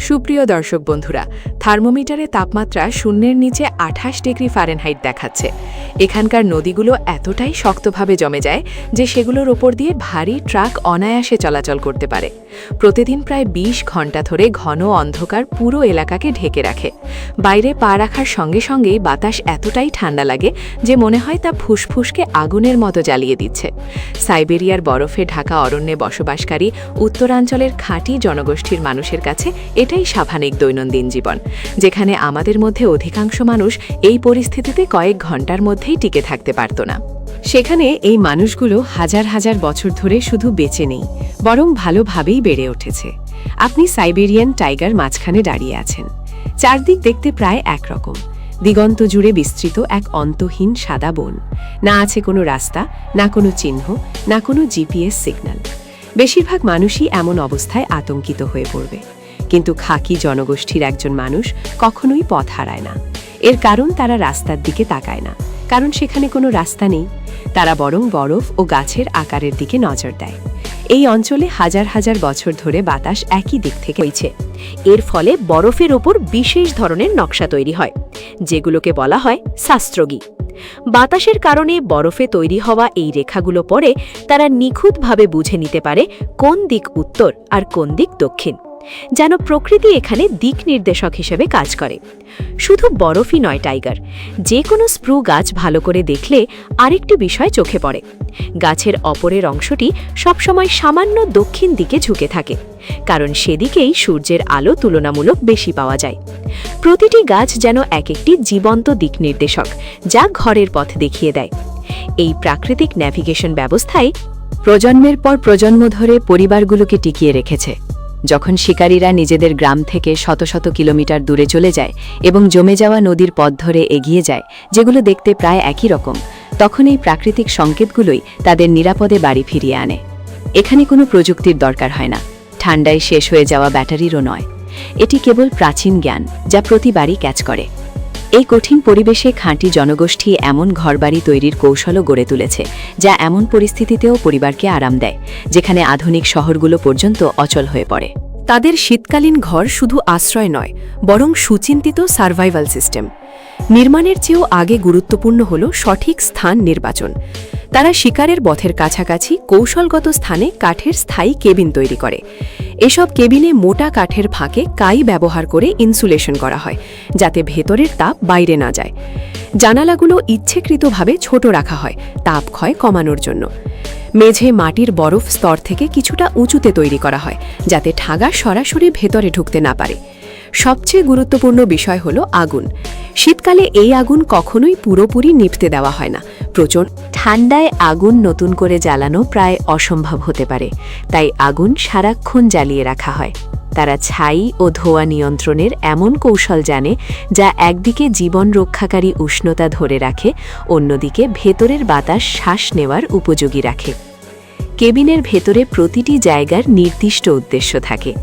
সুপ্রিয় দর্শক বন্ধুরা, থার্মোমিটারে তাপমাত্রা শূন্যের নিচে ২৮ ডিগ্রি ফারেনহাইট দেখাচ্ছে। এখানকার নদীগুলো এতটাই শক্তভাবে জমে যায় যে সেগুলোর ওপর দিয়ে ভারী ট্রাক অনায়াসে চলাচল করতে পারে। প্রতিদিন প্রায় ২০ ঘন্টা ধরে ঘন অন্ধকার পুরো এলাকাকে ঢেকে রাখে। বাইরে পা রাখার সঙ্গে সঙ্গেই বাতাস এতটাই ঠান্ডা লাগে যে মনে হয় তা ফুসফুসকে আগুনের মতো জ্বালিয়ে দিচ্ছে। সাইবেরিয়ার বরফে ঢাকা অরণ্যে বসবাসকারী উত্তরাঞ্চলের খাঁটি জনগোষ্ঠীর মানুষের কাছে এটাই স্বাভাবিক দৈনন্দিন জীবন, যেখানে আমাদের মধ্যে অধিকাংশ মানুষ এই পরিস্থিতিতে কয়েক ঘন্টার মধ্যেই টিকে থাকতে পারত না। সেখানে এই মানুষগুলো হাজার হাজার বছর ধরে শুধু বেঁচে নেই, বরং ভালোভাবেই বেড়ে উঠেছে। আপনি সাইবেরিয়ান টাইগার মাঝখানে দাঁড়িয়ে আছেন। চারদিক দেখতে প্রায় একরকম, দিগন্ত জুড়ে বিস্তৃত এক অন্তহীন সাদা বন। না আছে কোনো রাস্তা, না কোনো চিহ্ন, না কোনো জিপিএস সিগন্যাল। বেশিরভাগ মানুষই এমন অবস্থায় আতঙ্কিত হয়ে পড়বে, কিন্তু খাকি জনগোষ্ঠীর একজন মানুষ কখনোই পথ হারায় না। এর কারণ তারা রাস্তার দিকে তাকায় না, কারণ সেখানে কোনো রাস্তা নেই। তারা বরং বরফ ও গাছের আকারের দিকে নজর দেয়। এই অঞ্চলে হাজার হাজার বছর ধরে বাতাস একই দিক থেকে বইছে। এর ফলে বরফের ওপর বিশেষ ধরনের নকশা তৈরি হয়, যেগুলোকে বলা হয় শাস্ত্রগী। বাতাসের কারণে বরফে তৈরি হওয়া এই রেখাগুলো পরে তারা নিখুঁতভাবে বুঝে নিতে পারে কোন দিক উত্তর আর কোন দিক দক্ষিণ, যেন প্রকৃতি এখানে দিক নির্দেশক হিসেবে কাজ করে। শুধু বরফই নয় টাইগার, যে কোনো স্প্রু গাছ ভালো করে দেখলে আরেকটি বিষয় চোখে পড়ে। গাছের অপরের অংশটি সবসময় সামান্য দক্ষিণ দিকে ঝুঁকে থাকে, কারণ সেদিকেই সূর্যের আলো তুলনামূলক বেশি পাওয়া যায়। প্রতিটি গাছ যেন এক একটি জীবন্ত দিক নির্দেশক, যা ঘরের পথ দেখিয়ে দেয়। এই প্রাকৃতিক ন্যাভিগেশন ব্যবস্থায় প্রজন্মের পর প্রজন্ম ধরে পরিবারগুলোকে টিকিয়ে রেখেছে। যখন শিকারীরা নিজেদের গ্রাম থেকে শত শত কিলোমিটার দূরে চলে যায় এবং জমে যাওয়া নদীর পথ ধরে এগিয়ে যায়, যেগুলো দেখতে প্রায় একই রকম, তখন এই প্রাকৃতিক সংকেতগুলোই তাদের নিরাপদে বাড়ি ফিরিয়ে আনে। এখানে কোনো প্রযুক্তির দরকার হয় না, ঠান্ডায় শেষ হয়ে যাওয়া ব্যাটারিরও নয়। এটি কেবল প্রাচীন জ্ঞান, যা প্রতিবারই ক্যাচ করে। এই কঠিন পরিবেশে খাঁটি জনগোষ্ঠী এমন ঘরবাড়ি তৈরির কৌশলও গড়ে তুলেছে, যা এমন পরিস্থিতিতেও পরিবারকে আরাম দেয়, যেখানে আধুনিক শহরগুলো পর্যন্ত অচল হয়ে পড়ে। তাদের শীতকালীন ঘর শুধু আশ্রয় নয়, বরং সুচিন্তিত সার্ভাইভাল সিস্টেম। নির্মাণের চেয়েও আগে গুরুত্বপূর্ণ হল সঠিক স্থান নির্বাচন। তারা শিকারের পথের কাছাকাছি কৌশলগত স্থানে কাঠের স্থায়ী কেবিন তৈরি করে। এসব কেবিনে মোটা কাঠের ফাঁকে কাই ব্যবহার করে ইনসুলেশন করা হয়, যাতে ভেতরের তাপ বাইরে না যায়। জানালাগুলো ইচ্ছেকৃতভাবে ছোট রাখা হয় তাপ ক্ষয় কমানোর জন্য। মেঝে মাটির বরফ স্তর থেকে কিছুটা উঁচুতে তৈরি করা হয়, যাতে ঠাগা সরাসরি ভেতরে ঢুকতে না পারে। সবচেয়ে গুরুত্বপূর্ণ বিষয় হল আগুন। শীতকালে এই আগুন কখনোই পুরোপুরি নিভতে দেওয়া হয় না। প্রচণ্ড ঠান্ডায় আগুন নতুন করে জ্বালানো প্রায় অসম্ভব হতে পারে, তাই আগুন সারাক্ষণ জ্বালিয়ে রাখা হয়। তারা ছাই ও ধোঁয়া নিয়ন্ত্রণের এমন কৌশল জানে, যা একদিকে জীবন রক্ষাকারী উষ্ণতা ধরে রাখে, অন্যদিকে ভেতরের বাতাস শ্বাস নেওয়ার উপযোগী রাখে। কেবিনের ভেতরে প্রতিটি জায়গার নির্দিষ্ট উদ্দেশ্য থাকে।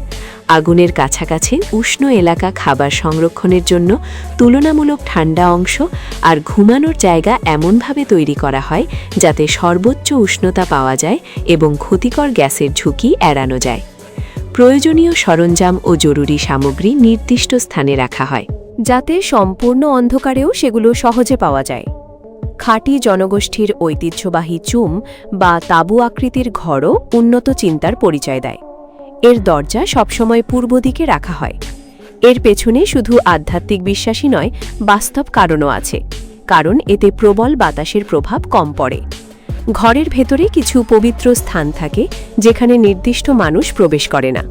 আগুনের কাছাকাছি উষ্ণ এলাকা খাবার সংরক্ষণের জন্য, তুলনামূলক ঠান্ডা অংশ আর ঘুমানোর জায়গা এমনভাবে তৈরি করা হয় যাতে সর্বোচ্চ উষ্ণতা পাওয়া যায় এবং ক্ষতিকর গ্যাসের ঝুঁকি এড়ানো যায়। প্রয়োজনীয় সরঞ্জাম ও জরুরি সামগ্রী নির্দিষ্ট স্থানে রাখা হয়, যাতে সম্পূর্ণ অন্ধকারেও সেগুলো সহজে পাওয়া যায়। খাঁটি জনগোষ্ঠীর ঐতিহ্যবাহী চুম বা তাঁবু আকৃতির ঘরও উন্নত চিন্তার পরিচয় দেয়। এর দরজা সবসময় পূর্ব দিকে রাখা হয়। এর পেছনে শুধু আধ্যাত্মিক বিশ্বাসই নয়, বাস্তব কারণও আছে, কারণ এতে প্রবল বাতাসের প্রভাব কম পড়ে। ঘরের ভেতরে কিছু পবিত্র স্থান থাকে, যেখানে নির্দিষ্ট মানুষ প্রবেশ করে না।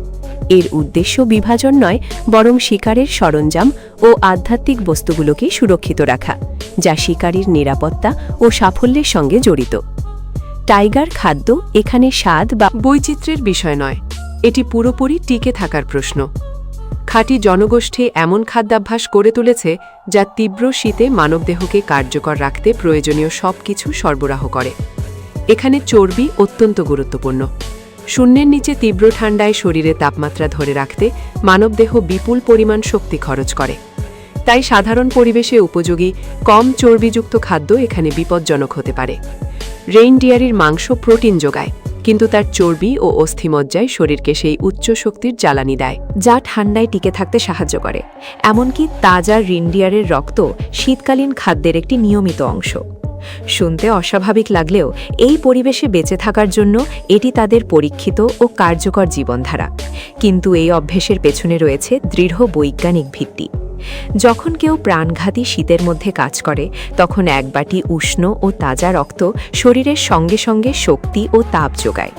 এর উদ্দেশ্য বিভাজন নয়, বরং শিকারের সরঞ্জাম ও আধ্যাত্মিক বস্তুগুলোকে সুরক্ষিত রাখা, যা শিকারীর নিরাপত্তা ও সাফল্যের সঙ্গে জড়িত। টাইগার খাদ্য এখানে স্বাদ বা বৈচিত্র্যের বিষয় নয়, এটি পুরোপুরি টিকে থাকার প্রশ্ন। খাঁটি জনগোষ্ঠী এমন খাদ্যাভ্যাস করে তুলেছে, যা তীব্র শীতে মানবদেহকে কার্যকর রাখতে প্রয়োজনীয় সবকিছু সরবরাহ করে। এখানে চর্বি অত্যন্ত গুরুত্বপূর্ণ। শূন্যের নিচে তীব্র ঠান্ডায় শরীরে তাপমাত্রা ধরে রাখতে মানবদেহ বিপুল পরিমাণ শক্তি খরচ করে। তাই সাধারণ পরিবেশে উপযোগী কম চর্বিযুক্ত খাদ্য এখানে বিপজ্জনক হতে পারে। রেইনডিয়ারের মাংস প্রোটিন যোগায়, কিন্তু তার চর্বি ও অস্থিমজ্জায় শরীরকে সেই উচ্চ শক্তির জ্বালানি দেয়, যা ঠান্ডায় টিকে থাকতে সাহায্য করে। এমনকি তাজা রিনডিয়ারের রক্ত শীতকালীন খাদ্যের একটি নিয়মিত অংশ। শুনতে অস্বাভাবিক লাগলেও এই পরিবেশে বেঁচে থাকার জন্য এটি তাদের পরীক্ষিত ও কার্যকর জীবনধারা। কিন্তু এই অভ্যেসের পেছনে রয়েছে দৃঢ় বৈজ্ঞানিক ভিত্তি। যখন কেউ প্রাণঘাতী শীতের মধ্যে কাজ করে, তখন এক বাটি উষ্ণ ও তাজা রক্ত শরীরের সঙ্গে সঙ্গে শক্তি ও তাপ যোগায়।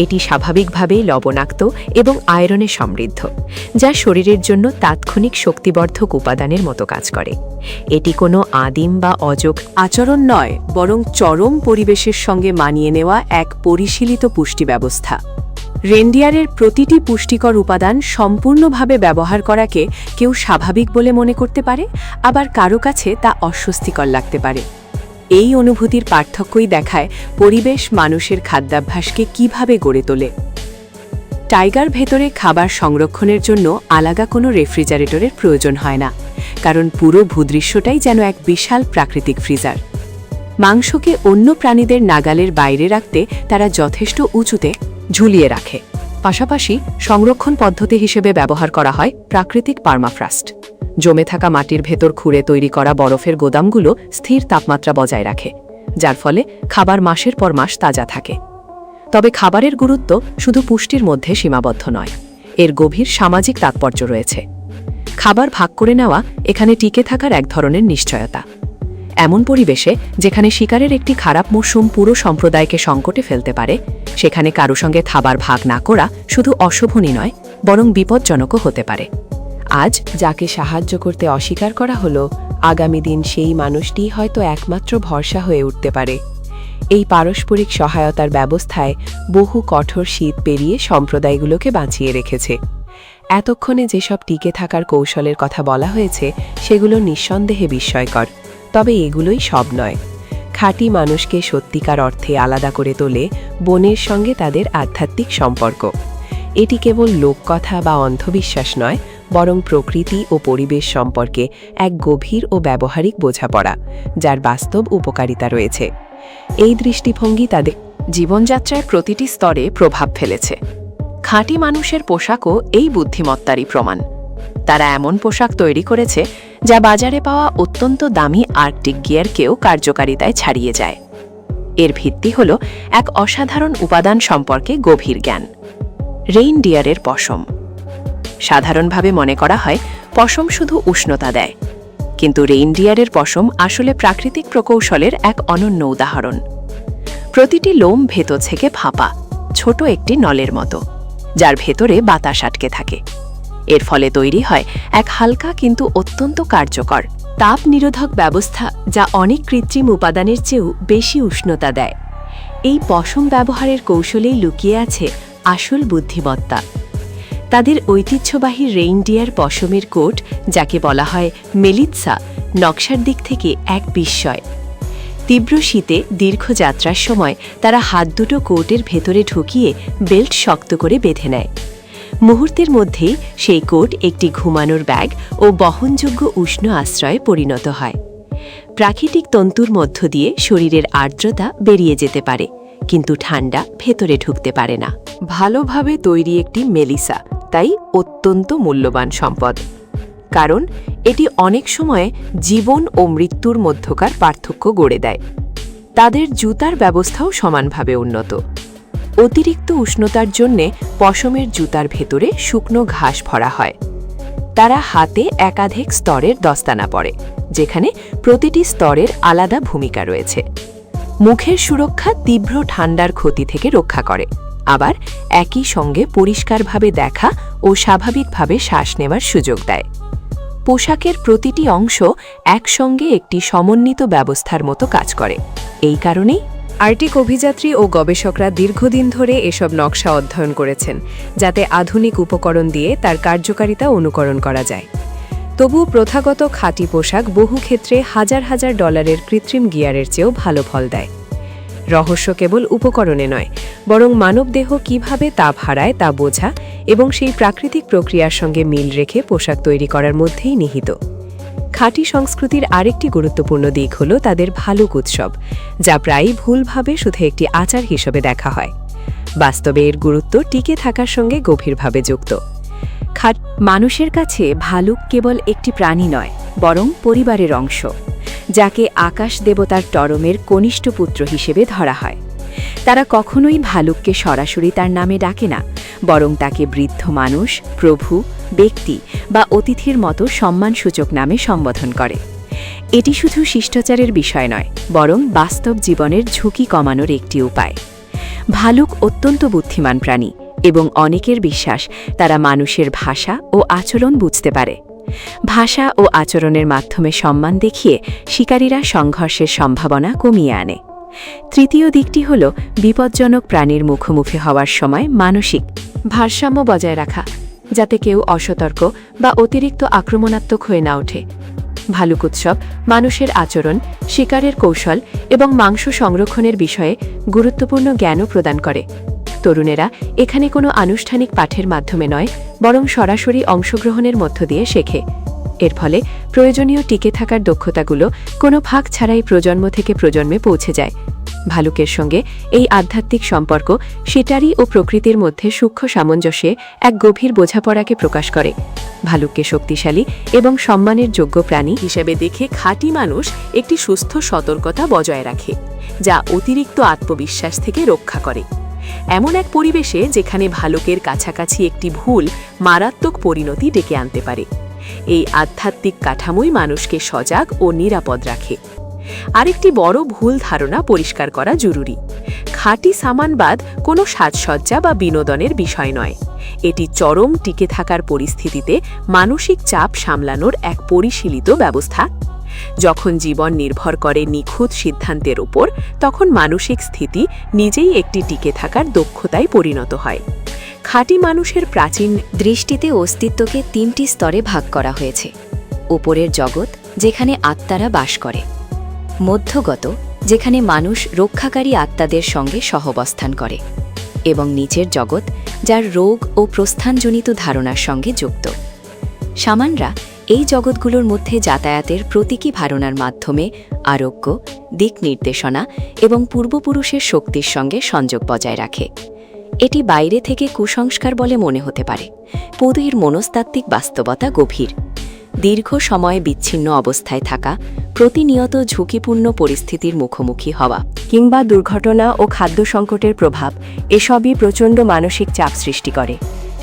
এটি স্বাভাবিকভাবেই লবণাক্ত এবং আয়রনে সমৃদ্ধ, যা শরীরের জন্য তাৎক্ষণিক শক্তিবর্ধক উপাদানের মতো কাজ করে। এটি কোনো আদিম বা অযোগ আচরণ নয়, বরং চরম পরিবেশের সঙ্গে মানিয়ে নেওয়া এক পরিশীলিত পুষ্টি ব্যবস্থা। রেনডিয়ারের প্রতিটি পুষ্টিকর উপাদান সম্পূর্ণভাবে ব্যবহার করাকে কেউ স্বাভাবিক বলে মনে করতে পারে, আবার কারো কাছে তা অস্বস্তিকর লাগতে পারে। এই অনুভূতির পার্থক্যই দেখায় পরিবেশ মানুষের খাদ্যাভ্যাসকে কিভাবে গড়ে তোলে। টাইগার ভেতরে খাবার সংরক্ষণের জন্য আলাদা কোনো রেফ্রিজারেটরের প্রয়োজন হয় না, কারণ পুরো ভূদৃশ্যটাই যেন এক বিশাল প্রাকৃতিক ফ্রিজার। মাংসকে অন্য প্রাণীদের নাগালের বাইরে রাখতে তারা যথেষ্ট উঁচুতে ঝুলিয়ে রাখে। পাশাপাশি সংরক্ষণ পদ্ধতি হিসেবে ব্যবহার করা হয় প্রাকৃতিক পার্মাফ্রস্ট। জমে থাকা মাটির ভেতর খুঁড়ে তৈরি করা বরফের গোদামগুলো স্থির তাপমাত্রা বজায় রাখে, যার ফলে খাবার মাসের পর মাস তাজা থাকে। তবে খাবারের গুরুত্ব শুধু পুষ্টির মধ্যে সীমাবদ্ধ নয়, এর গভীর সামাজিক তাৎপর্য রয়েছে। খাবার ভাগ করে নেওয়া এখানে টিকে থাকার এক ধরনের নিশ্চয়তা। এমন পরিবেশে যেখানে শিকারের একটি খারাপ মৌসুম পুরো সম্প্রদায়কে সংকটে ফেলতে পারে, সেখানে কারো সঙ্গে খাবার ভাগ না করা শুধু অশোভনীয় নয়, বরং বিপজ্জনকও হতে পারে। আজ যাকে সাহায্য করতে অস্বীকার করা হলো, আগামী দিন সেই মানুষটি হয়তো একমাত্র ভরসা হয়ে উঠতে পারে। এই পারস্পরিক সহায়তার ব্যবস্থায় বহু কঠোর শীত পেরিয়ে সম্প্রদায়গুলোকে বাঁচিয়ে রেখেছে। এতক্ষণে যেসব টিকে থাকার কৌশলের কথা বলা হয়েছে, সেগুলো নিঃসন্দেহে বিস্ময়কর, তবে এগুলোই সব নয়। খাঁটি মানুষকে সত্যিকার অর্থে আলাদা করে তোলে বনের সঙ্গে তাদের আধ্যাত্মিক সম্পর্ক। এটি কেবল লোককথা বা অন্ধবিশ্বাস নয়, বরং প্রকৃতি ও পরিবেশ সম্পর্কে এক গভীর ও ব্যবহারিক বোঝাপড়া, যার বাস্তব উপকারিতা রয়েছে। এই দৃষ্টিভঙ্গি তাদের জীবনযাত্রার প্রতিটি স্তরে প্রভাব ফেলেছে। খাঁটি মানুষের পোশাকও এই বুদ্ধিমত্তারই প্রমাণ। তারা এমন পোশাক তৈরি করেছে যা বাজারে পাওয়া অত্যন্ত দামি আর্কটিক গিয়ারকেও কার্যকারিতায় ছাড়িয়ে যায়। এর ভিত্তি হল এক অসাধারণ উপাদান সম্পর্কে গভীর জ্ঞান। রেইনডিয়ারের পশম। সাধারণভাবে মনে করা হয় পশম শুধু উষ্ণতা দেয়, কিন্তু রেইনডিয়ারের পশম আসলে প্রাকৃতিক প্রকৌশলের এক অনন্য উদাহরণ। প্রতিটি লোম ভেতর থেকে ফাঁপা ছোট একটি নলের মতো, যার ভেতরে বাতাস আটকে থাকে। এর ফলে তৈরি হয় এক হালকা কিন্তু অত্যন্ত কার্যকর তাপ নিরোধক ব্যবস্থা, যা অনেক কৃত্রিম উপাদানের চেয়েও বেশি উষ্ণতা দেয়। এই পশম ব্যবহারের কৌশলেই লুকিয়ে আছে আসল বুদ্ধিমত্তা। তাদের ঐতিহ্যবাহী রেইনডিয়ার পশমের কোট, যাকে বলা হয় মেলিৎসা, নকশার দিক থেকে এক বিস্ময়। তীব্র শীতে দীর্ঘ যাত্রার সময় তারা হাত দুটো কোটের ভেতরে ঢুকিয়ে বেল্ট শক্ত করে বেঁধে নেয়। মুহূর্তের মধ্যেই সেই কোট একটি ঘুমানোর ব্যাগ ও বহনযোগ্য উষ্ণ আশ্রয়ে পরিণত হয়। প্রাকৃতিক তন্তুর মধ্য দিয়ে শরীরের আর্দ্রতা বেরিয়ে যেতে পারে, কিন্তু ঠান্ডা ভেতরে ঢুকতে পারে না। ভালোভাবে তৈরি একটি মেলিসা তাই অত্যন্ত মূল্যবান সম্পদ, কারণ এটি অনেক সময় জীবন ও মৃত্যুর মধ্যকার পার্থক্য গড়ে দেয়। তাদের জুতার ব্যবস্থাও সমানভাবে উন্নত। অতিরিক্ত উষ্ণতার জন্যে পশমের জুতার ভেতরে শুকনো ঘাস ভরা হয়। তারা হাতে একাধিক স্তরের দস্তানা পরে, যেখানে প্রতিটি স্তরের আলাদা ভূমিকা রয়েছে। মুখের সুরক্ষা তীব্র ঠান্ডার ক্ষতি থেকে রক্ষা করে, আবার একই সঙ্গে পরিষ্কারভাবে দেখা ও স্বাভাবিকভাবে শ্বাস নেওয়ার সুযোগ দেয়। পোশাকের প্রতিটি অংশ একসঙ্গে একটি সমন্বিত ব্যবস্থার মতো কাজ করে। এই কারণেই আর্কটিক অভিযাত্রী ও গবেষকরা দীর্ঘদিন ধরে এসব নকশা অধ্যয়ন করেছেন, যাতে আধুনিক উপকরণ দিয়ে তার কার্যকারিতা অনুকরণ করা যায়। তবুও প্রথাগত খাঁটি পোশাক বহু ক্ষেত্রে হাজার হাজার ডলারের কৃত্রিম গিয়ারের চেয়েও ভালো ফল দেয়। রহস্য কেবল উপকরণে নয়, বরং মানবদেহ কিভাবে তাপ হারায় তা বোঝা এবং সেই প্রাকৃতিক প্রক্রিয়ার সঙ্গে মিল রেখে পোশাক তৈরি করার মধ্যেই নিহিত। খাঁটি সংস্কৃতির আরেকটি গুরুত্বপূর্ণ দিক হল তাদের ভালুক উৎসব, যা প্রায়ই ভুলভাবে শুধু একটি আচার হিসেবে দেখা হয়। বাস্তবে এর গুরুত্ব টিকে থাকার সঙ্গে গভীরভাবে যুক্ত। মানুষের কাছে ভালুক কেবল একটি প্রাণী নয়, বরং পরিবারের অংশ, যাকে আকাশ দেবতার টরমের কনিষ্ঠ পুত্র হিসেবে ধরা হয়। তারা কখনোই ভালুককে সরাসরি তার নামে ডাকে না, বরং তাকে বৃদ্ধ মানুষ, প্রভু, ব্যক্তি বা অতিথির মতো সম্মানসূচক নামে সম্বোধন করে। এটি শুধু শিষ্টাচারের বিষয় নয়, বরং বাস্তব জীবনের ঝুঁকি কমানোর একটি উপায়। ভালুক অত্যন্ত বুদ্ধিমান প্রাণী এবং অনেকের বিশ্বাস তারা মানুষের ভাষা ও আচরণ বুঝতে পারে। ভাষা ও আচরণের মাধ্যমে সম্মান দেখিয়ে শিকারীরা সংঘর্ষের সম্ভাবনা কমিয়ে আনে। তৃতীয় দিকটি হল বিপজ্জনক প্রাণীর মুখোমুখি হওয়ার সময় মানসিক ভারসাম্য বজায় রাখা, যাতে কেউ অসতর্ক বা অতিরিক্ত আক্রমণাত্মক হয়ে না ওঠে। ভালুক উৎসব মানুষের আচরণ, শিকারের কৌশল এবং মাংস সংরক্ষণের বিষয়ে গুরুত্বপূর্ণ জ্ঞানও প্রদান করে। তরুণেরা এখানে কোনো আনুষ্ঠানিক পাঠের মাধ্যমে নয়, বরং সরাসরি অংশগ্রহণের মধ্য দিয়ে শেখে। এর ফলে প্রয়োজনীয় টিকে থাকার দক্ষতাগুলো কোনো ফাঁক ছাড়াই প্রজন্ম থেকে প্রজন্মে পৌঁছে যায়। ভালুকের সঙ্গে এই আধ্যাত্মিক সম্পর্ক শিকারী ও প্রকৃতির মধ্যে সূক্ষ্ম সামঞ্জস্যে এক গভীর বোঝাপড়াকে প্রকাশ করে। ভালুককে শক্তিশালী এবং সম্মানের যোগ্য প্রাণী হিসেবে দেখে খাঁটি মানুষ একটি সুস্থ সতর্কতা বজায় রাখে, যা অতিরিক্ত আত্মবিশ্বাস থেকে রক্ষা করে। এমন এক পরিবেশে যেখানে ভালুকের কাছাকাছি একটি ভুল মারাত্মক পরিণতি ডেকে আনতে পারে। এই আধ্যাত্মিক কাঠামোই মানুষকে সজাগ ও নিরাপদ রাখে। আরেকটি বড় ভুল ধারণা পরিষ্কার করা জরুরি। খাঁটি সামানবাদ কোনো সাজসজ্জা বা বিনোদনের বিষয় নয়। এটি চরম টিকে থাকার পরিস্থিতিতে মানসিক চাপ সামলানোর এক পরিশীলিত ব্যবস্থা। যখন জীবন নির্ভর করে নিখুঁত সিদ্ধান্তের উপর, তখন মানসিক স্থিতি নিজেই একটি টিকে থাকার দক্ষতায় পরিণত হয়। খাঁটি মানুষের প্রাচীন দৃষ্টিতে অস্তিত্বকে 3টি স্তরে ভাগ করা হয়েছে। উপরের জগৎ, যেখানে আত্মারা বাস করে; মধ্যগত, যেখানে মানুষ রক্ষাকারী আত্মাদের সঙ্গে সহাবস্থান করে; এবং নিচের জগৎ, যার রোগ ও প্রস্থানজনিত ধারণার সঙ্গে যুক্ত। শামানরা এই জগৎগুলোর মধ্যে যাতায়াতের প্রতীকী ধারণার মাধ্যমে আরোগ্য, দিক নির্দেশনা এবং পূর্বপুরুষের শক্তির সঙ্গে সংযোগ বজায় রাখে। এটি বাইরে থেকে কুসংস্কার বলে মনে হতে পারে, কিন্তু এর মনস্তাত্ত্বিক বাস্তবতা গভীর। দীর্ঘ সময় বিচ্ছিন্ন অবস্থায় থাকা, প্রতিনিয়ত ঝুঁকিপূর্ণ পরিস্থিতির মুখোমুখি হওয়া কিংবা দুর্ঘটনা ও খাদ্য সংকটের প্রভাব, এসবই প্রচণ্ড মানসিক চাপ সৃষ্টি করে।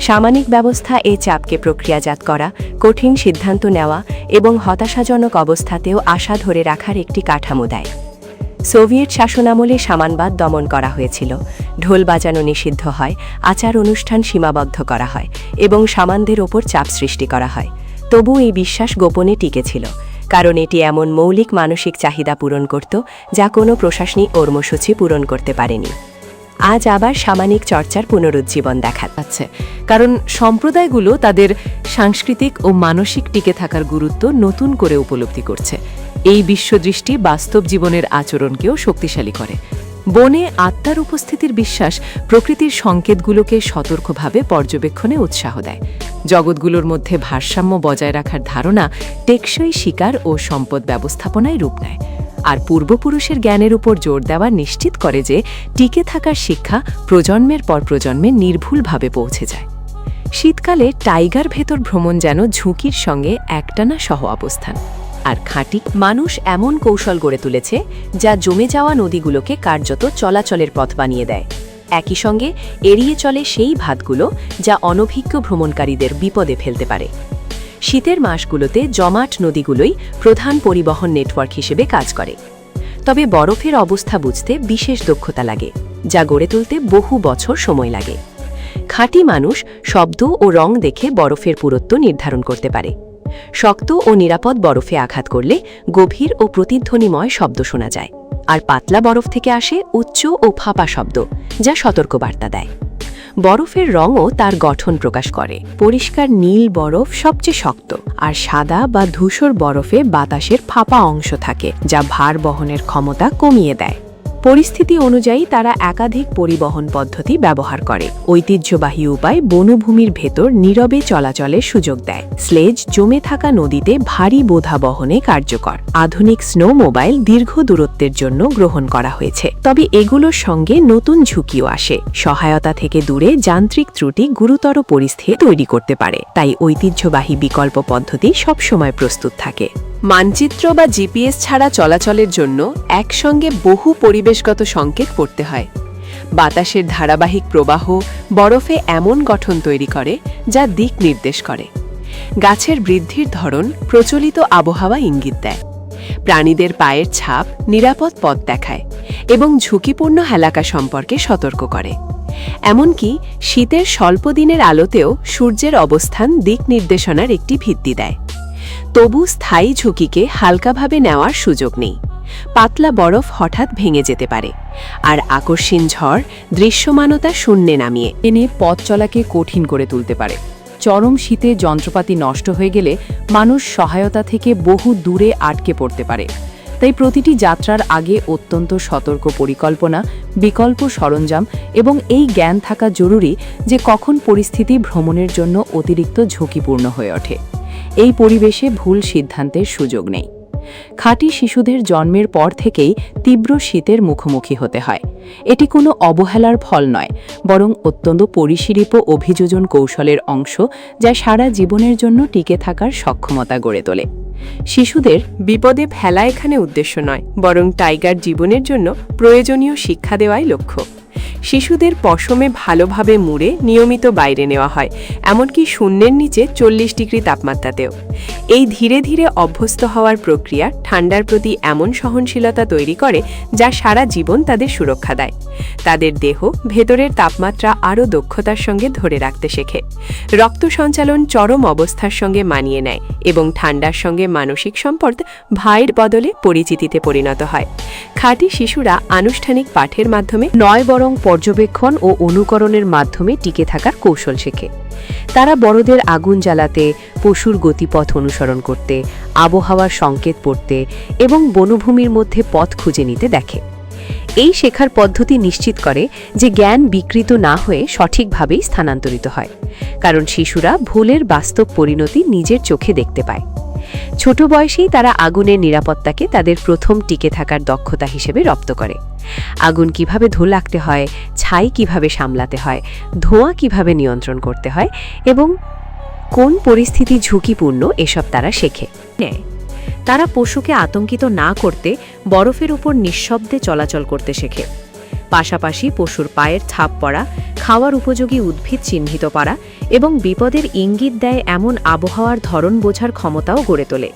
সামাজিক ব্যবস্থা এই চাপকে প্রক্রিয়াজাত করা, কঠিন সিদ্ধান্ত নেওয়া এবং হতাশাজনক অবস্থাতেও আশা ধরে রাখার একটি কাঠামো দেয়। সোভিয়েত শাসনামলে সামানবাদ দমন করা হয়েছিল। ঢোল বাজানো নিষিদ্ধ হয়, আচার অনুষ্ঠান সীমাবদ্ধ করা হয় এবং সামানদের ওপর চাপ সৃষ্টি করা হয়। তবু এই বিশ্বাস গোপনে টিকেছিল, কারণ এটি এমন মৌলিক মানসিক চাহিদা পূরণ করত যা কোনো প্রশাসনিক কর্মসূচি পূরণ করতে পারেনি। আজ আবার সামাজিক চর্চার পুনরুজ্জীবন দেখা যাচ্ছে, কারণ সম্প্রদায়গুলো তাদের সাংস্কৃতিক ও মানসিক টিকে থাকার গুরুত্ব নতুন করে উপলব্ধি করছে। এই বিশ্বদৃষ্টি বাস্তব জীবনের আচরণকেও শক্তিশালী করে। বনে আত্মার উপস্থিতির বিশ্বাস প্রকৃতির সংকেতগুলোকে সতর্কভাবে পর্যবেক্ষণে উৎসাহ দেয়। জগৎগুলোর মধ্যে ভারসাম্য বজায় রাখার ধারণা টেকসই শিকার ও সম্পদ ব্যবস্থাপনায় রূপ নেয়। আর পূর্বপুরুষের জ্ঞানের উপর জোর দেওয়া নিশ্চিত করে যে টিকে থাকার শিক্ষা প্রজন্মের পর প্রজন্মে নির্ভুলভাবে পৌঁছে যায়। শীতকালে টাইগার ভেতর ভ্রমণ যেন ঝুঁকির সঙ্গে একটানা সহ অবস্থান। আর খাঁটি মানুষ এমন কৌশল গড়ে তুলেছে যা জমে যাওয়া নদীগুলোকে কার্যত চলাচলের পথ বানিয়ে দেয়। একই সঙ্গে এড়িয়ে চলে সেই ভাতগুলো যা অনভিজ্ঞ ভ্রমণকারীদের বিপদে ফেলতে পারে। শীতের মাসগুলোতে জমাট নদীগুলোই প্রধান পরিবহন নেটওয়ার্ক হিসেবে কাজ করে। তবে বরফের অবস্থা বুঝতে বিশেষ দক্ষতা লাগে, যা গড়ে তুলতে বহু বছর সময় লাগে। খাঁটি মানুষ শব্দ ও রং দেখে বরফের পুরুত্ব নির্ধারণ করতে পারে। শক্ত ও নিরাপদ বরফে আঘাত করলে গভীর ও প্রতিধ্বনিময় শব্দ শোনা যায়, আর পাতলা বরফ থেকে আসে উচ্চ ও ফাঁপা শব্দ, যা সতর্কবার্তা দেয়। বরফের রঙও তার গঠন প্রকাশ করে। পরিষ্কার নীল বরফ সবচেয়ে শক্ত, আর সাদা বা ধূসর বরফে বাতাসের ফাঁপা অংশ থাকে, যা ভার বহনের ক্ষমতা কমিয়ে দেয়। পরিস্থিতি অনুযায়ী তারা একাধিক পরিবহন পদ্ধতি ব্যবহার করে। ঐতিহ্যবাহী উপায় বনভূমির ভেতর নীরবে চলাচলের সুযোগ দেয়। স্লেজ জমে থাকা নদীতে ভারী বোঝা বহনে কার্যকর। আধুনিক স্নো মোবাইল দীর্ঘ দূরত্বের জন্য গ্রহণ করা হয়েছে, তবে এগুলোর সঙ্গে নতুন ঝুঁকিও আসে। সহায়তা থেকে দূরে যান্ত্রিক ত্রুটি গুরুতর পরিস্থিতি তৈরি করতে পারে, তাই ঐতিহ্যবাহী বিকল্প পদ্ধতি সবসময় প্রস্তুত থাকে। মানচিত্র বা জিপিএস ছাড়া চলাচলের জন্য একসঙ্গে বহু পরিবেশগত সংকেত পড়তে হয়। বাতাসের ধারাবাহিক প্রবাহ বরফে এমন গঠন তৈরি করে যা দিক নির্দেশ করে। গাছের বৃদ্ধির ধরন প্রচলিত আবহাওয়া ইঙ্গিত দেয়। প্রাণীদের পায়ের ছাপ নিরাপদ পথ দেখায় এবং ঝুঁকিপূর্ণ এলাকা সম্পর্কে সতর্ক করে। এমনকি শীতের স্বল্প দিনের আলোতেও সূর্যের অবস্থান দিক নির্দেশনার একটি ভিত্তি দেয়। তবু স্থায়ী ঝুঁকিকে হালকাভাবে নেওয়ার সুযোগ নেই। পাতলা বরফ হঠাৎ ভেঙে যেতে পারে, আর আকস্মিক ঝড় দৃশ্যমানতা শূন্যে নামিয়ে এনে পথ চলাকে কঠিন করে তুলতে পারে। চরম শীতে যন্ত্রপাতি নষ্ট হয়ে গেলে মানুষ সহায়তা থেকে বহু দূরে আটকে পড়তে পারে। তাই প্রতিটি যাত্রার আগে অত্যন্ত সতর্ক পরিকল্পনা, বিকল্প সরঞ্জাম এবং এই জ্ঞান থাকা জরুরি যে কখন পরিস্থিতি ভ্রমণের জন্য অতিরিক্ত ঝুঁকিপূর্ণ হয়ে ওঠে। এই পরিবেশে ভুল সিদ্ধান্তের সুযোগ নেই। খাঁটি শিশুদের জন্মের পর থেকেই তীব্র শীতের মুখোমুখি হতে হয়। এটি কোনো অবহেলার ফল নয়, বরং অত্যন্ত পরিশীলিত অভিযোজন কৌশলের অংশ, যা সারা জীবনের জন্য টিকে থাকার সক্ষমতা গড়ে তোলে। শিশুদের বিপদে ফেলা এখানে উদ্দেশ্য নয়, বরং টাইগার জীবনের জন্য প্রয়োজনীয় শিক্ষা দেওয়াই লক্ষ্য। শিশুদের পশমে ভালোভাবে মুড়ে নিয়মিত বাইরে নেওয়া হয়, এমনকি শূন্যের নিচে 40 ডিগ্রি তাপমাত্রাতেও। এই ধীরে ধীরে অভ্যস্ত হওয়ার প্রক্রিয়া ঠান্ডার প্রতি এমন সহনশীলতা তৈরি করে যা সারা জীবন তাদের সুরক্ষা দেয়। তাদের দেহ ভেতরের তাপমাত্রা আরও দক্ষতার সঙ্গে ধরে রাখতে শেখে। রক্ত সঞ্চালন চরম অবস্থার সঙ্গে মানিয়ে নেয় এবং ঠান্ডার সঙ্গে মানসিক সম্পর্ক ভয়ের বদলে পরিচিতিতে পরিণত হয়। খাঁটি শিশুরা আনুষ্ঠানিক পাঠের মাধ্যমে নয়, বরং পর্যবেক্ষণ ও অনুকরণের মাধ্যমে টিকে থাকার কৌশল শেখে। তারা বড়দের আগুন জ্বালাতে, পশুর গতিপথ অনুসরণ করতে, আবহাওয়ার সংকেত পড়তে এবং বনভূমির মধ্যে পথ খুঁজে নিতে দেখে। এই শেখার পদ্ধতি নিশ্চিত করে যে জ্ঞান বিকৃত না হয়ে সঠিকভাবেই স্থানান্তরিত হয়, কারণ শিশুরা ভুলের বাস্তব পরিণতি নিজের চোখে দেখতে পায়। ছোট বয়সেই তারা আগুনের নিরাপত্তাকে তাদের প্রথম টিকে থাকার দক্ষতা হিসেবে রপ্ত করে। আগুন কিভাবে ধরে রাখতে হয়, ছাই কিভাবে সামলাতে হয়, ধোঁয়া কিভাবে নিয়ন্ত্রণ করতে হয় এবং কোন পরিস্থিতি ঝুঁকিপূর্ণ, এসব তারা শেখে। তারা পশুকে আতঙ্কিত না করতে বরফের উপর নিঃশব্দে চলাচল করতে শেখে। পাশাপাশি পশুর পায়ের ছাপ পড়া, খাওয়ার উপযোগী উদ্ভিদ চিহ্নিত করা এবং বিপদের ইঙ্গিত দেয় এমন আবহাওয়ার ধরন বোঝার ক্ষমতাও গড়ে তোলে।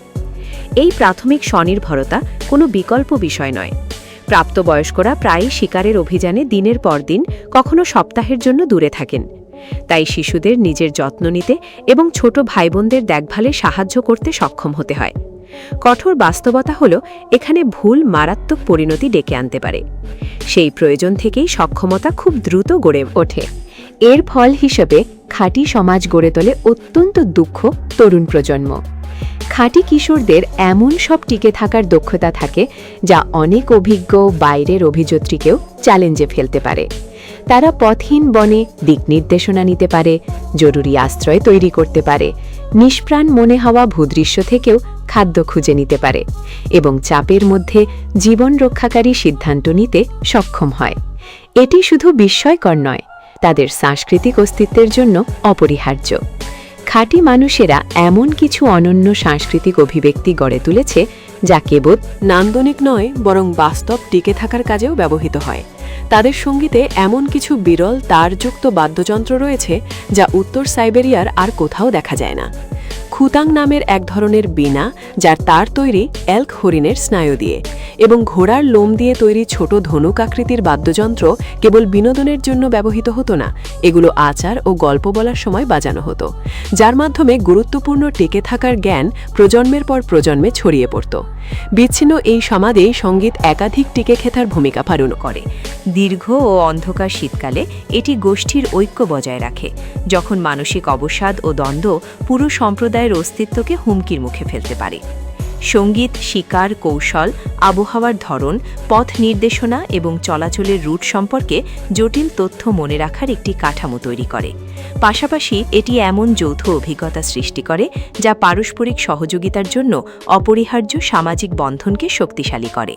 এই প্রাথমিক স্বনির্ভরতা কোনো বিকল্প বিষয় নয়। প্রাপ্তবয়স্করা প্রায়ই শিকারের অভিযানে দিনের পর দিন, কখনো সপ্তাহের জন্য দূরে থাকেন। তাই শিশুদের নিজের যত্ন নিতে এবং ছোট ভাইবোনদের দেখভালে সাহায্য করতে সক্ষম হতে হয়। কঠোর বাস্তবতা হল এখানে ভুল মারাত্মক পরিণতি ডেকে আনতে পারে। সেই প্রয়োজন থেকেই সক্ষমতা খুব দ্রুত গড়ে ওঠে। এর ফল হিসেবে খাঁটি সমাজ গড়ে তোলে অত্যন্ত দুঃখ তরুণ প্রজন্ম। খাঁটি কিশোরদের এমন সব টিকে থাকার দক্ষতা থাকে যা অনেক অভিজ্ঞ বাইরের অভিযাত্রীকেও চ্যালেঞ্জে ফেলতে পারে। তারা পথহীন বনে দিক নির্দেশনা নিতে পারে, জরুরি আশ্রয় তৈরি করতে পারে, নিষ্প্রাণ মনে হওয়া ভূদৃশ্য থেকেও খাদ্য খুঁজে নিতে পারে এবং চাপের মধ্যে জীবন রক্ষাকারী সিদ্ধান্ত নিতে সক্ষম হয়। এটি শুধু বিস্ময়কর নয়, তাদের সাংস্কৃতিক অস্তিত্বের জন্য অপরিহার্য। খাঁটি মানুষেরা এমন কিছু অনন্য সাংস্কৃতিক অভিব্যক্তি গড়ে তুলেছে যা কেবল নান্দনিক নয়, বরং বাস্তব টিকে থাকার কাজেও ব্যবহৃত হয়। তাদের সঙ্গীতে এমন কিছু বিরল তারযুক্ত বাদ্যযন্ত্র রয়েছে যা উত্তর সাইবেরিয়ার আর কোথাও দেখা যায় না। খুতাং নামের এক ধরনের বীণা, যার তার তৈরি এল্ক হরিণের স্নায়ু দিয়ে, এবং ঘোড়ার লোম দিয়ে তৈরি ছোট ধনুক আকৃতির বাদ্যযন্ত্র কেবল বিনোদনের জন্য ব্যবহৃত হতো না, এগুলো আচার ও গল্প বলার সময় বাজানো হতো, যার মাধ্যমে গুরুত্বপূর্ণ টিকে থাকার জ্ঞান প্রজন্মের পর প্রজন্মে ছড়িয়ে পড়ত। বিচ্ছিন্ন এই সমাজে সঙ্গীত একাধিক টিকে খেতার ভূমিকা পালন করে। দীর্ঘ ও অন্ধকার শীতকালে এটি গোষ্ঠীর ঐক্য বজায় রাখে, যখন মানসিক অবসাদ ও দ্বন্দ্ব পুরো সম্প্রদায়ের অস্তিত্বকে হুমকির মুখে ফেলতে পারে। সঙ্গীত, শিকার, কৌশল, আবহাওয়ার ধরন, পথ নির্দেশনা এবং চলাচলের রুট সম্পর্কে জটিল তথ্য মনে রাখার একটি কাঠামো তৈরি করে। পাশাপাশি এটি এমন যৌথ অভিজ্ঞতা সৃষ্টি করে যা পারস্পরিক সহযোগিতার জন্য অপরিহার্য সামাজিক বন্ধনকে শক্তিশালী করে।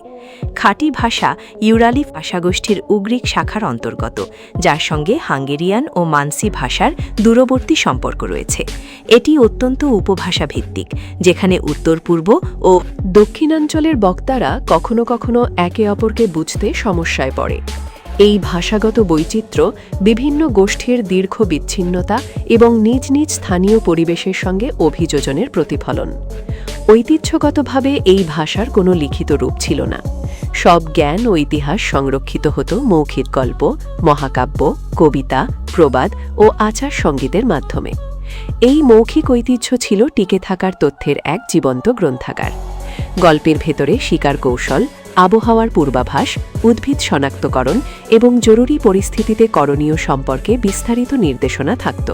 খাঁটি ভাষা ইউরালি ভাষাগোষ্ঠীর উগ্রিক শাখার অন্তর্গত, যার সঙ্গে হাঙ্গেরিয়ান ও মানসি ভাষার দূরবর্তী সম্পর্ক রয়েছে। এটি অত্যন্ত উপভাষা ভিত্তিক, যেখানে উত্তর পূর্ব ও দক্ষিণাঞ্চলের বক্তারা কখনো কখনো একে অপরকে বুঝতে সমস্যায় পড়ে। এই ভাষাগত বৈচিত্র্য বিভিন্ন গোষ্ঠীর দীর্ঘ বিচ্ছিন্নতা এবং নিজ নিজ স্থানীয় পরিবেশের সঙ্গে অভিযোজনের প্রতিফলন। ঐতিহ্যগতভাবে এই ভাষার কোনো লিখিত রূপ ছিল না। সব জ্ঞান ও ইতিহাস সংরক্ষিত হতো মৌখিক গল্প, মহাকাব্য, কবিতা, প্রবাদ ও আচার সঙ্গীতের মাধ্যমে। এই মৌখিক ঐতিহ্য ছিল টিকে থাকার তথ্যের এক জীবন্ত গ্রন্থাগার। গল্পের ভেতরে শিকার কৌশল, আবহাওয়ার পূর্বাভাস, উদ্ভিদ শনাক্তকরণ এবং জরুরি পরিস্থিতিতে করণীয় সম্পর্কে বিস্তারিত নির্দেশনা থাকত।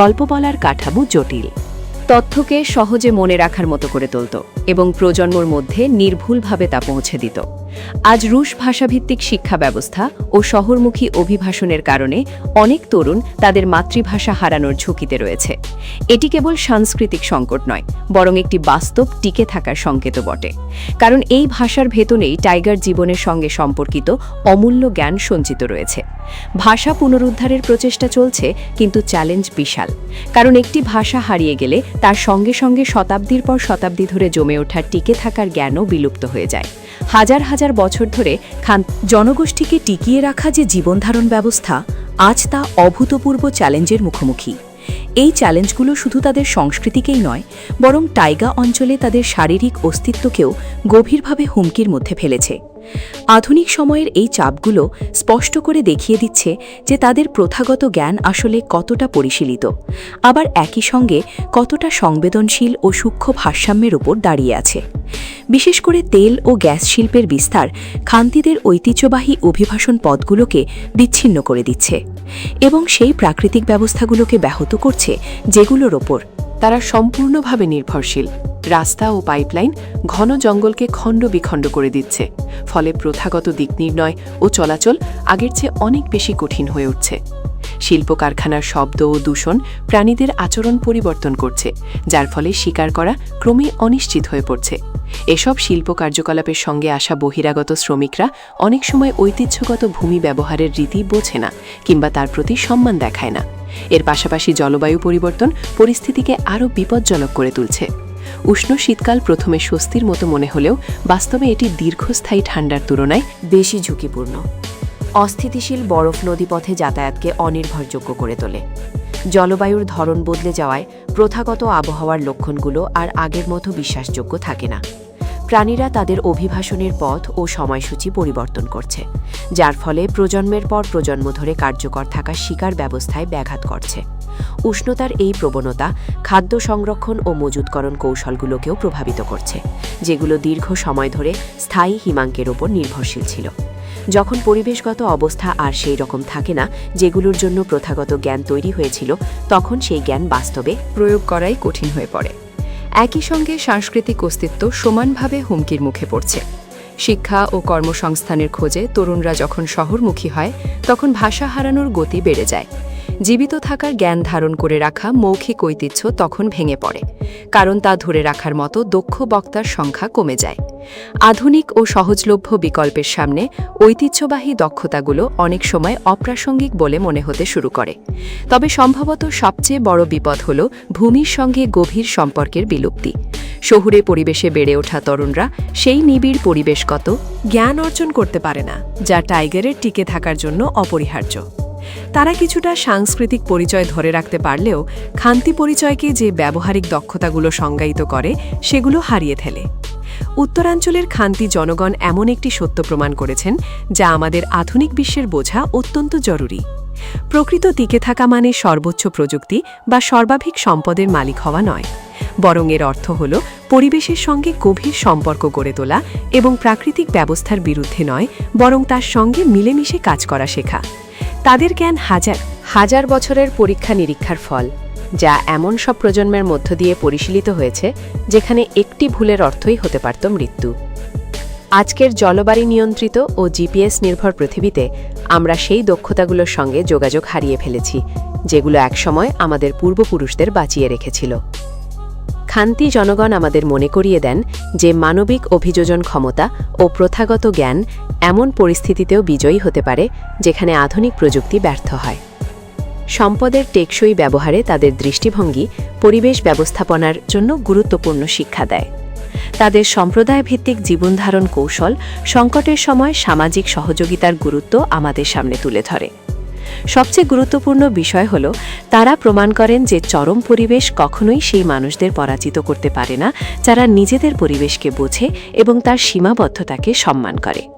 গল্প বলার কাঠামো জটিল, তথ্যকে সহজে মনে রাখার মতো করে তুলত এবং প্রজন্মর মধ্যে নির্ভুলভাবে তা পৌঁছে দিত। আজ রুশ ভাষাভিত্তিক শিক্ষা ব্যবস্থা ও শহরমুখী অভিভাষণের কারণে অনেক তরুণ তাদের মাতৃভাষা হারানোর ঝুঁকিতে রয়েছে। এটি কেবল সাংস্কৃতিক সংকট নয়, বরং একটি বাস্তব টিকে থাকার সংকেতও বটে। কারণ এই ভাষার ভেতরেই টাইগার জীবনের সঙ্গে সম্পর্কিত অমূল্য জ্ঞান সঞ্চিত রয়েছে। ভাষা পুনরুদ্ধারের প্রচেষ্টা চলছে, কিন্তু চ্যালেঞ্জ বিশাল। কারণ একটি ভাষা হারিয়ে গেলে তার সঙ্গে সঙ্গে শতাব্দীর পর শতাব্দী ধরে জমে ওঠা টিকে থাকার জ্ঞানও বিলুপ্ত হয়ে যায়। হাজার হাজার বছর ধরে জনগোষ্ঠীকে টিকিয়ে রাখা যে জীবনধারণ ব্যবস্থা, আজ তা অভূতপূর্ব চ্যালেঞ্জের মুখোমুখি। এই চ্যালেঞ্জগুলো শুধু তাদের সংস্কৃতিকেই নয়, বরং টাইগা অঞ্চলে তাদের শারীরিক অস্তিত্বকেও গভীরভাবে হুমকির মধ্যে ফেলেছে। আধুনিক সময়ের এই চাপগুলো স্পষ্ট করে দেখিয়ে দিচ্ছে যে তাদের প্রথাগত জ্ঞান আসলে কতটা পরিশীলিত, আবার একই সঙ্গে কতটা সংবেদনশীল ও সূক্ষ্ম ভারসাম্যের উপর দাঁড়িয়ে আছে। বিশেষ করে তেল ও গ্যাস শিল্পের বিস্তার খান্তিদের ঐতিহ্যবাহী অভিবাসন পথগুলোকে বিচ্ছিন্ন করে দিচ্ছে এবং সেই প্রাকৃতিক ব্যবস্থাগুলোকে ব্যাহত করছে যেগুলোর ওপর তারা সম্পূর্ণভাবে নির্ভরশীল। রাস্তা ও পাইপলাইন ঘন জঙ্গলকে খণ্ড বিখণ্ড করে দিচ্ছে, ফলে প্রথাগত দিক নির্ণয় ও চলাচল আগের চেয়ে অনেক বেশি কঠিন হয়ে উঠছে। শিল্প কারখানার শব্দ ও দূষণ প্রাণীদের আচরণ পরিবর্তন করছে, যার ফলে শিকার করা ক্রমেই অনিশ্চিত হয়ে পড়ছে। এসব শিল্প কার্যকলাপের সঙ্গে আসা বহিরাগত শ্রমিকরা অনেক সময় ঐতিহ্যগত ভূমি ব্যবহারের রীতি বোঝে না কিংবা তার প্রতি সম্মান দেখায় না। এর পাশাপাশি জলবায়ু পরিবর্তন পরিস্থিতিকে আরও বিপজ্জনক করে তুলছে। উষ্ণ শীতকাল প্রথমে স্বস্তির মতো মনে হলেও বাস্তবে এটি দীর্ঘস্থায়ী ঠান্ডার তুলনায় বেশি ঝুঁকিপূর্ণ। অস্থিতিশীল বরফ নদীপথে যাতায়াতকে অনির্ভরযোগ্য করে তোলে। জলবায়ুর ধরন বদলে যাওয়ায় প্রথাগত আবহাওয়ার লক্ষণগুলো আর আগের মতো বিশ্বাসযোগ্য থাকে না। প্রাণীরা তাদের অভিবাসনের পথ ও সময়সূচি পরিবর্তন করছে, যার ফলে প্রজন্মের পর প্রজন্ম ধরে কার্যকর থাকা শিকার ব্যবস্থায় ব্যাঘাত করছে। উষ্ণতার এই প্রবণতা খাদ্য সংরক্ষণ ও মজুতকরণ কৌশলগুলোকেও প্রভাবিত করছে, যেগুলো দীর্ঘ সময় ধরে স্থায়ী হিমাঙ্কের ওপর নির্ভরশীল ছিল। যখন পরিবেশগত অবস্থা আর সেই রকম থাকে না যেগুলোর জন্য প্রথাগত জ্ঞান তৈরি হয়েছিল, তখন সেই জ্ঞান বাস্তবে প্রয়োগ করাই কঠিন হয়ে পড়ে। একই সঙ্গে সাংস্কৃতিক অস্তিত্ব সমানভাবে হুমকির মুখে পড়ছে। শিক্ষা ও কর্মসংস্থানের খোঁজে তরুণরা যখন শহরমুখী হয়, তখন ভাষা হারানোর গতি বেড়ে যায়। জীবিত থাকার জ্ঞান ধারণ করে রাখা মৌখিক ঐতিহ্য তখন ভেঙে পড়ে, কারণ তা ধরে রাখার মতো দক্ষ বক্তার সংখ্যা কমে যায়। আধুনিক ও সহজলভ্য বিকল্পের সামনে ঐতিহ্যবাহী দক্ষতাগুলো অনেক সময় অপ্রাসঙ্গিক বলে মনে হতে শুরু করে। তবে সম্ভবত সবচেয়ে বড় বিপদ হল ভূমির সঙ্গে গভীর সম্পর্কের বিলুপ্তি। শহুরে পরিবেশে বেড়ে ওঠা তরুণরা সেই নিবিড় পরিবেশগত জ্ঞান অর্জন করতে পারে না, যা টাইগারের টিকে থাকার জন্য অপরিহার্য। তারা কিছুটা সাংস্কৃতিক পরিচয় ধরে রাখতে পারলেও খান্তি পরিচয়কে যে ব্যবহারিক দক্ষতাগুলো সংজ্ঞায়িত করে, সেগুলো হারিয়ে ফেলে। উত্তরাঞ্চলের খান্তি জনগণ এমন একটি সত্য প্রমাণ করেছেন, যা আমাদের আধুনিক বিশ্বের বোঝা অত্যন্ত জরুরি। প্রকৃত টিকে থাকা মানে সর্বোচ্চ প্রযুক্তি বা সর্বাধিক সম্পদের মালিক হওয়া নয়, বরং এর অর্থ হল পরিবেশের সঙ্গে গভীর সম্পর্ক গড়ে তোলা এবং প্রাকৃতিক ব্যবস্থার বিরুদ্ধে নয়, বরং তার সঙ্গে মিলেমিশে কাজ করা শেখা। তাদের জ্ঞান হাজার হাজার বছরের পরীক্ষা নিরীক্ষার ফল, যা এমন সব প্রজন্মের মধ্য দিয়ে পরিশীলিত হয়েছে যেখানে একটি ভুলের অর্থই হতে পারত মৃত্যু। আজকের জলবায়ু নিয়ন্ত্রিত ও জিপিএস নির্ভর পৃথিবীতে আমরা সেই দক্ষতাগুলোর সঙ্গে যোগাযোগ হারিয়ে ফেলেছি, যেগুলো একসময় আমাদের পূর্বপুরুষদের বাঁচিয়ে রেখেছিল। খান্তি জনগণ আমাদের মনে করিয়ে দেন যে মানবিক অভিযোজন ক্ষমতা ও প্রথাগত জ্ঞান এমন পরিস্থিতিতেও বিজয়ী হতে পারে যেখানে আধুনিক প্রযুক্তি ব্যর্থ হয়। সম্পদের টেকসই ব্যবহারে তাদের দৃষ্টিভঙ্গি পরিবেশ ব্যবস্থাপনার জন্য গুরুত্বপূর্ণ শিক্ষা দেয়। তাদের সম্প্রদায় ভিত্তিক জীবনধারণ কৌশল সংকটের সময় সামাজিক সহযোগিতার গুরুত্ব আমাদের সামনে তুলে ধরে। সবচেয়ে গুরুত্বপূর্ণ বিষয় হল তারা প্রমাণ করেন যে চরম পরিবেশ কখনোই সেই মানুষদের পরাজিত করতে পারে না যারা নিজেদের পরিবেশকে বোঝে এবং তার সীমাবদ্ধতাকে সম্মান করে।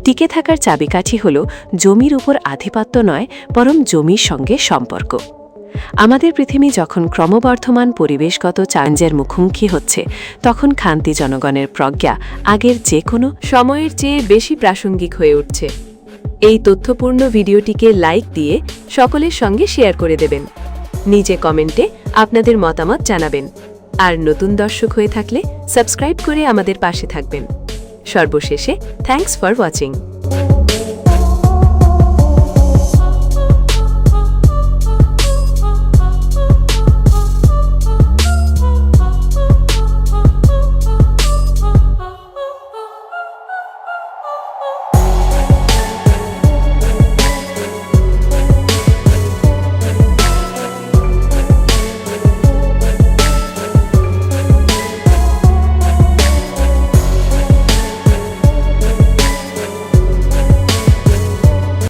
টিকে থাকার চাবিকাঠি হল জমির উপর আধিপত্য নয়, বরং জমির সঙ্গে সম্পর্ক। আমাদের পৃথিবী যখন ক্রমবর্ধমান পরিবেশগত চ্যালেঞ্জের মুখোমুখি হচ্ছে, তখন খান্তি জনগণের প্রজ্ঞা আগের যে কোনো সময়ের চেয়ে বেশি প্রাসঙ্গিক হয়ে উঠছে। এই তথ্যপূর্ণ ভিডিওটিকে লাইক দিয়ে সকলের সঙ্গে শেয়ার করে দেবেন। নিচে কমেন্টে আপনাদের মতামত জানাবেন। আর নতুন দর্শক হয়ে থাকলে সাবস্ক্রাইব করে আমাদের পাশে থাকবেন। সর্বশেষে থ্যাঙ্কস ফর ওয়াচিং।